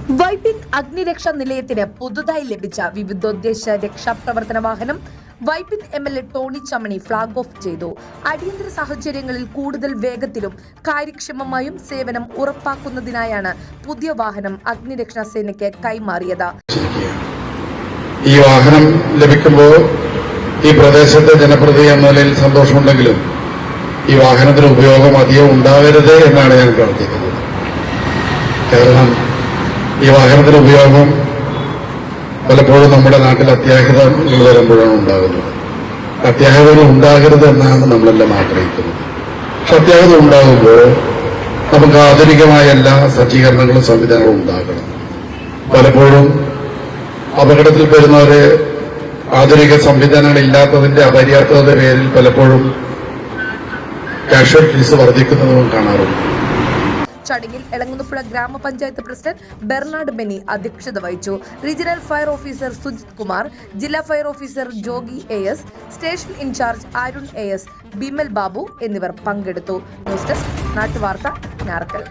വൈപ്പിൻ അഗ്നിരക്ഷാ നിലയത്തിന് പുതുതായി ലഭിച്ച വിവിധോദ്ദേശ രക്ഷാപ്രവർത്തന വാഹനം Vypin MLA Tony Chammani flag off ചെയ്തു. അടിയന്തര സാഹചര്യങ്ങളിൽ കൂടുതൽ വേഗത്തിലും കാര്യക്ഷമമായും സേവനം ഉറപ്പാക്കുന്നതിനായാണ് പുതിയ വാഹനം അഗ്നിരക്ഷാ സേനയ്ക്ക് കൈമാറിയത്. ഈ വാഹനം ലഭിക്കുമ്പോൾ ഈ പ്രദേശത്തെ ജനപ്രതിനിധി എന്ന നിലയിൽ സന്തോഷമുണ്ടെങ്കിലും ഈ വാഹനത്തിന് ഉപയോഗം അധികം ഉണ്ടാവരുത് എന്നാണ് ഞാൻ പ്രാർത്ഥിക്കുന്നത്. കാരണം ഈ വാഹനത്തിന്റെ ഉപയോഗം പലപ്പോഴും നമ്മുടെ നാട്ടിൽ അത്യാഹിതങ്ങൾ വരുമ്പോഴാണ് ഉണ്ടാകുന്നത്. അത്യാഹിതങ്ങൾ ഉണ്ടാകരുത് എന്നാണ് നമ്മളെല്ലാം ആഗ്രഹിക്കുന്നത്. പക്ഷെ അത്യാഹിതം ഉണ്ടാകുമ്പോൾ നമുക്ക് ആധുനികമായ എല്ലാ സജ്ജീകരണങ്ങളും സംവിധാനങ്ങളും ഉണ്ടാകണം. പലപ്പോഴും അപകടത്തിൽ വരുന്നവരെ ആധുനിക സംവിധാനങ്ങൾ ഇല്ലാത്തതിന്റെ അപര്യാപ്തതയുടെ പേരിൽ പലപ്പോഴും കാഷ്വാലിറ്റീസ് വർദ്ധിക്കുന്നതും കാണാറുണ്ട്. ചടങ്ങിൽ എളങ്ങുന്നപ്പുഴ ഗ്രാമപഞ്ചായത്ത് പ്രസിഡന്റ് ബെർണാഡ് ബെന്നി അധ്യക്ഷത വഹിച്ചു. Regional fire officer Sujith Kumar, ജില്ലാ fire officer Jogi AS, station incharge Arun AS, Bimal Babu എന്നിവർ പങ്കെടുത്തു. ന്യൂസ് ഡെസ്ക് നാട്ടുവാർത്ത ഞാറക്കൽ.